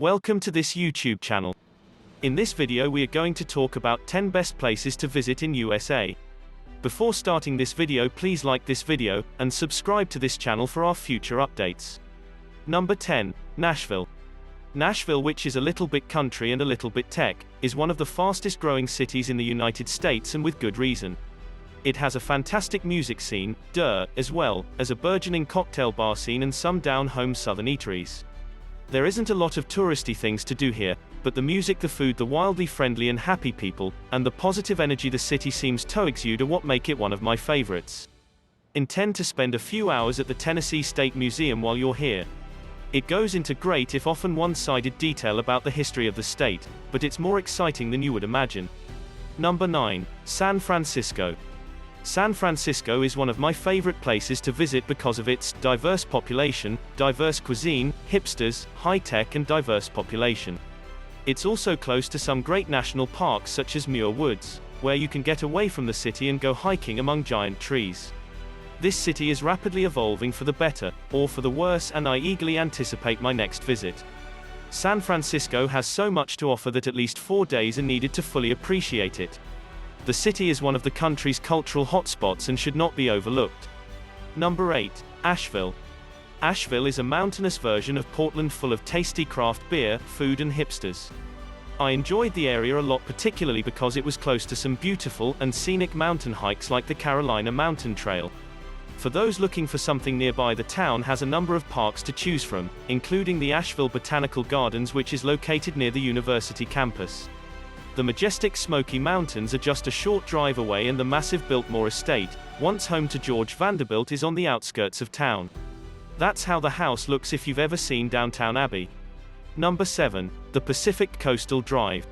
Welcome to this YouTube channel. In this video we are going to talk about 10 best places to visit in USA. Before starting this video, please like this video, and subscribe to this channel for our future updates. Number 10. Nashville. Nashville, which is a little bit country and a little bit tech, is one of the fastest growing cities in the United States, and with good reason. It has a fantastic music scene, as well as a burgeoning cocktail bar scene and some down-home southern eateries. There isn't a lot of touristy things to do here, but the music, the food, the wildly friendly and happy people, and the positive energy the city seems to exude are what make it one of my favorites. Intend to spend a few hours at the Tennessee State Museum while you're here. It goes into great, if often one-sided, detail about the history of the state, but it's more exciting than you would imagine. Number 9. San Francisco. San Francisco is one of my favorite places to visit because of its diverse population, diverse cuisine, hipsters, high-tech and diverse population. It's also close to some great national parks such as Muir Woods, where you can get away from the city and go hiking among giant trees. This city is rapidly evolving for the better, or for the worse, and I eagerly anticipate my next visit. San Francisco has so much to offer that at least 4 days are needed to fully appreciate it. The city is one of the country's cultural hotspots and should not be overlooked. Number 8. Asheville. Asheville is a mountainous version of Portland, full of tasty craft beer, food and hipsters. I enjoyed the area a lot, particularly because it was close to some beautiful and scenic mountain hikes like the Carolina Mountain Trail. For those looking for something nearby, the town has a number of parks to choose from, including the Asheville Botanical Gardens, which is located near the university campus. The majestic Smoky Mountains are just a short drive away, and the massive Biltmore Estate, once home to George Vanderbilt, is on the outskirts of town. That's how the house looks if you've ever seen Downtown Abbey. Number 7. The Pacific Coastal Drive.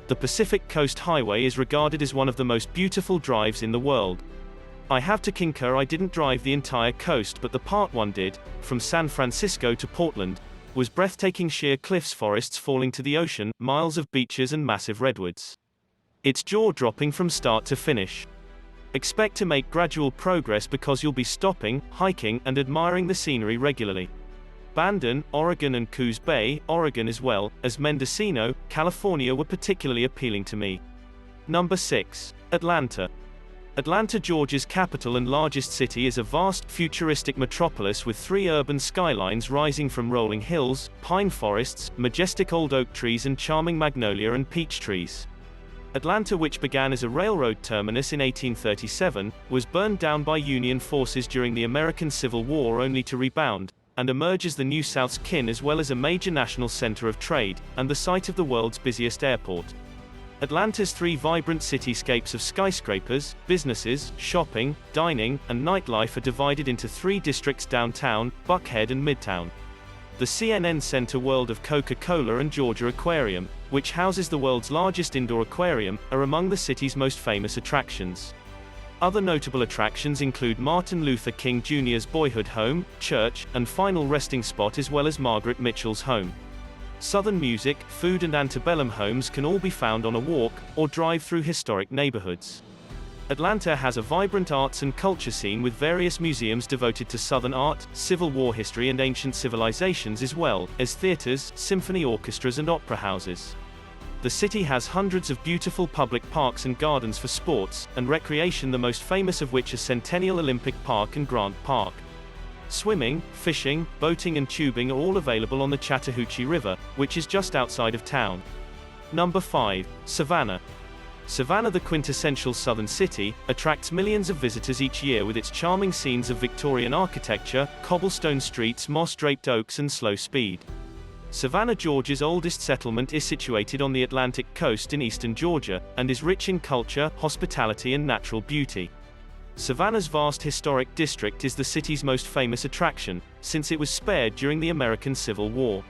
The Pacific Coast Highway is regarded as one of the most beautiful drives in the world. I have to concur, I didn't drive the entire coast, but the part one did, from San Francisco to Portland, was breathtaking. Sheer cliffs, forests falling to the ocean, miles of beaches and massive redwoods. It's jaw-dropping from start to finish. Expect to make gradual progress because you'll be stopping, hiking, and admiring the scenery regularly. Bandon, Oregon and Coos Bay, Oregon, as well as Mendocino, California were particularly appealing to me. Number 6. Atlanta. Atlanta, Georgia's capital and largest city, is a vast, futuristic metropolis with 3 urban skylines rising from rolling hills, pine forests, majestic old oak trees and charming magnolia and peach trees. Atlanta, which began as a railroad terminus in 1837, was burned down by Union forces during the American Civil War only to rebound, and emerge as the New South's kin, as well as a major national center of trade, and the site of the world's busiest airport. Atlanta's 3 vibrant cityscapes of skyscrapers, businesses, shopping, dining, and nightlife are divided into 3 districts: downtown, Buckhead and Midtown. The CNN Center, World of Coca-Cola and Georgia Aquarium, which houses the world's largest indoor aquarium, are among the city's most famous attractions. Other notable attractions include Martin Luther King Jr.'s boyhood home, church, and final resting spot, as well as Margaret Mitchell's home. Southern music, food and antebellum homes can all be found on a walk, or drive through historic neighborhoods. Atlanta has a vibrant arts and culture scene with various museums devoted to Southern art, Civil War history and ancient civilizations, as well as theaters, symphony orchestras and opera houses. The city has hundreds of beautiful public parks and gardens for sports and recreation, the most famous of which are Centennial Olympic Park and Grant Park. Swimming, fishing, boating and tubing are all available on the Chattahoochee River, which is just outside of town. Number 5. Savannah. Savannah, the quintessential southern city, attracts millions of visitors each year with its charming scenes of Victorian architecture, cobblestone streets, moss-draped oaks and slow speed. Savannah, Georgia's oldest settlement, is situated on the Atlantic coast in eastern Georgia, and is rich in culture, hospitality and natural beauty. Savannah's vast historic district is the city's most famous attraction, since it was spared during the American Civil War.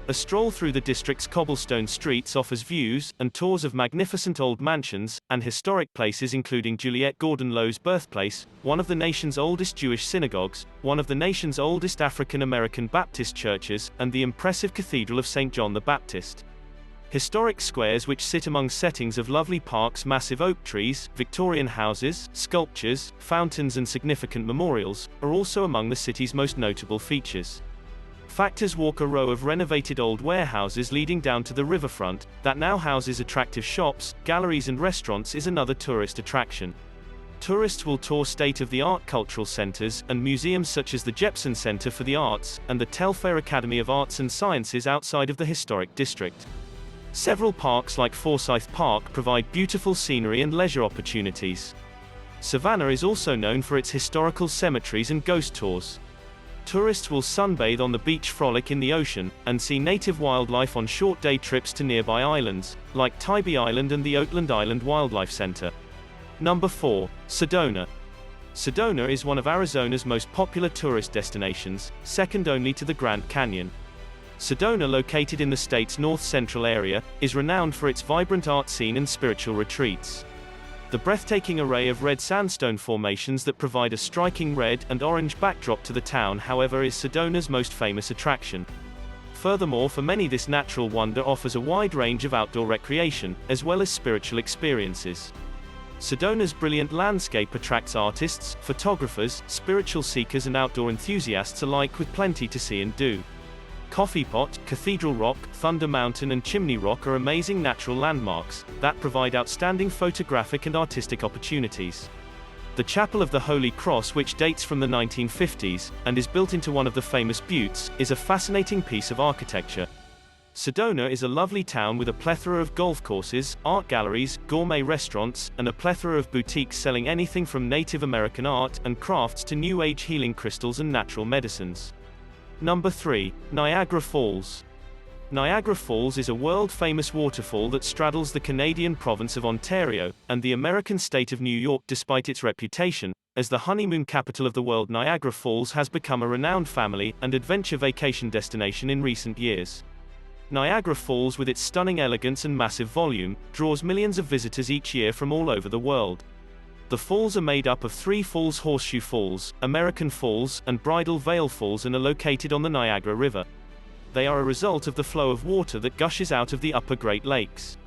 A stroll through the district's cobblestone streets offers views and tours of magnificent old mansions and historic places, including Juliette Gordon Loew's birthplace, one of the nation's oldest Jewish synagogues, one of the nation's oldest African American Baptist churches, and the impressive Cathedral of St. John the Baptist. Historic squares, which sit among settings of lovely parks, massive oak trees, Victorian houses, sculptures, fountains and significant memorials, are also among the city's most notable features. Factors walk a row of renovated old warehouses leading down to the riverfront, that now houses attractive shops, galleries and restaurants is another tourist attraction. Tourists will tour state-of-the-art cultural centers, and museums such as the Jepson Center for the Arts, and the Telfair Academy of Arts and Sciences outside of the historic district. Several parks like Forsyth Park provide beautiful scenery and leisure opportunities. Savannah is also known for its historical cemeteries and ghost tours. Tourists will sunbathe on the beach, frolic in the ocean, and see native wildlife on short day trips to nearby islands, like Tybee Island and the Oakland Island Wildlife Center. Number 4. Sedona. Sedona is one of Arizona's most popular tourist destinations, second only to the Grand Canyon. Sedona, located in the state's north-central area, is renowned for its vibrant art scene and spiritual retreats. The breathtaking array of red sandstone formations that provide a striking red and orange backdrop to the town, however, is Sedona's most famous attraction. Furthermore, for many this natural wonder offers a wide range of outdoor recreation, as well as spiritual experiences. Sedona's brilliant landscape attracts artists, photographers, spiritual seekers and outdoor enthusiasts alike, with plenty to see and do. Coffee Pot, Cathedral Rock, Thunder Mountain and Chimney Rock are amazing natural landmarks that provide outstanding photographic and artistic opportunities. The Chapel of the Holy Cross, which dates from the 1950s, and is built into one of the famous buttes, is a fascinating piece of architecture. Sedona is a lovely town with a plethora of golf courses, art galleries, gourmet restaurants, and a plethora of boutiques selling anything from Native American art and crafts to New Age healing crystals and natural medicines. Number 3. Niagara Falls. Niagara Falls is a world-famous waterfall that straddles the Canadian province of Ontario and the American state of New York. Despite its reputation as the honeymoon capital of the world, Niagara Falls has become a renowned family and adventure vacation destination in recent years. Niagara Falls, with its stunning elegance and massive volume, draws millions of visitors each year from all over the world. The falls are made up of 3 falls: Horseshoe Falls, American Falls, and Bridal Veil Falls, and are located on the Niagara River. They are a result of the flow of water that gushes out of the upper Great Lakes.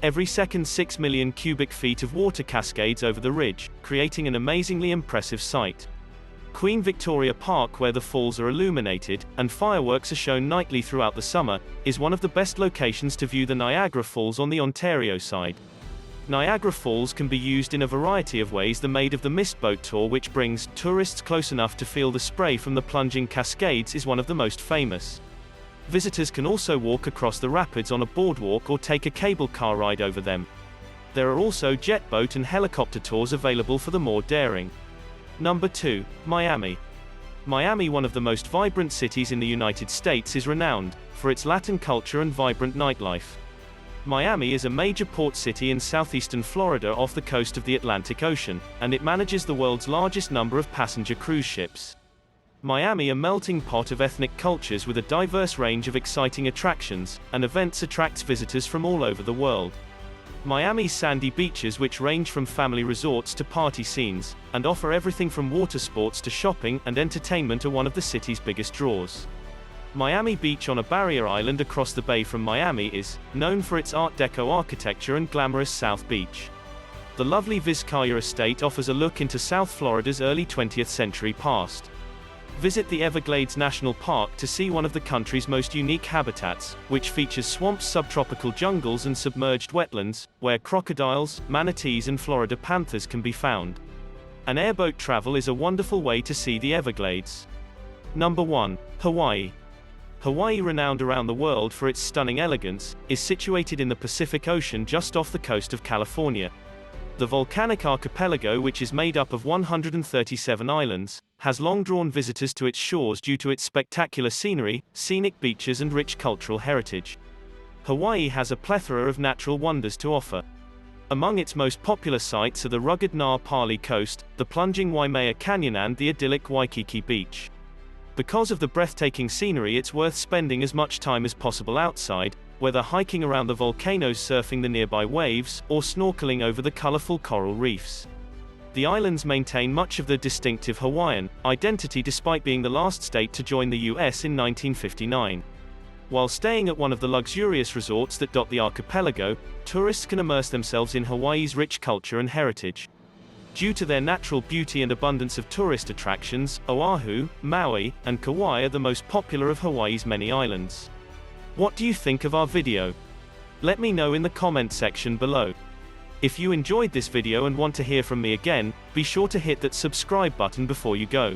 Every second 6 million cubic feet of water cascades over the ridge, creating an amazingly impressive sight. Queen Victoria Park, where the falls are illuminated, and fireworks are shown nightly throughout the summer, is one of the best locations to view the Niagara Falls on the Ontario side. Niagara Falls can be used in a variety of ways. The Maid of the Mist boat tour, which brings tourists close enough to feel the spray from the plunging cascades, is one of the most famous. Visitors can also walk across the rapids on a boardwalk or take a cable car ride over them. There are also jet boat and helicopter tours available for the more daring. Number 2. Miami. Miami, one of the most vibrant cities in the United States, is renowned for its Latin culture and vibrant nightlife. Miami is a major port city in southeastern Florida off the coast of the Atlantic Ocean, and it manages the world's largest number of passenger cruise ships. Miami, a melting pot of ethnic cultures with a diverse range of exciting attractions and events, attracts visitors from all over the world. Miami's sandy beaches, which range from family resorts to party scenes, and offer everything from water sports to shopping and entertainment, are one of the city's biggest draws. Miami Beach, on a barrier island across the bay from Miami, is known for its Art Deco architecture and glamorous South Beach. The lovely Vizcaya estate offers a look into South Florida's early 20th century past. Visit the Everglades National Park to see one of the country's most unique habitats, which features swamps, subtropical jungles and submerged wetlands, where crocodiles, manatees and Florida panthers can be found. An airboat travel is a wonderful way to see the Everglades. Number 1. Hawaii. Hawaii, renowned around the world for its stunning elegance, is situated in the Pacific Ocean just off the coast of California. The volcanic archipelago, which is made up of 137 islands, has long drawn visitors to its shores due to its spectacular scenery, scenic beaches and rich cultural heritage. Hawaii has a plethora of natural wonders to offer. Among its most popular sites are the rugged Na Pali coast, the plunging Waimea Canyon and the idyllic Waikiki Beach. Because of the breathtaking scenery, it's worth spending as much time as possible outside, whether hiking around the volcanoes, surfing the nearby waves, or snorkeling over the colorful coral reefs. The islands maintain much of the distinctive Hawaiian identity despite being the last state to join the US in 1959. While staying at one of the luxurious resorts that dot the archipelago, tourists can immerse themselves in Hawaii's rich culture and heritage. Due to their natural beauty and abundance of tourist attractions, Oahu, Maui, and Kauai are the most popular of Hawaii's many islands. What do you think of our video? Let me know in the comment section below. If you enjoyed this video and want to hear from me again, be sure to hit that subscribe button before you go.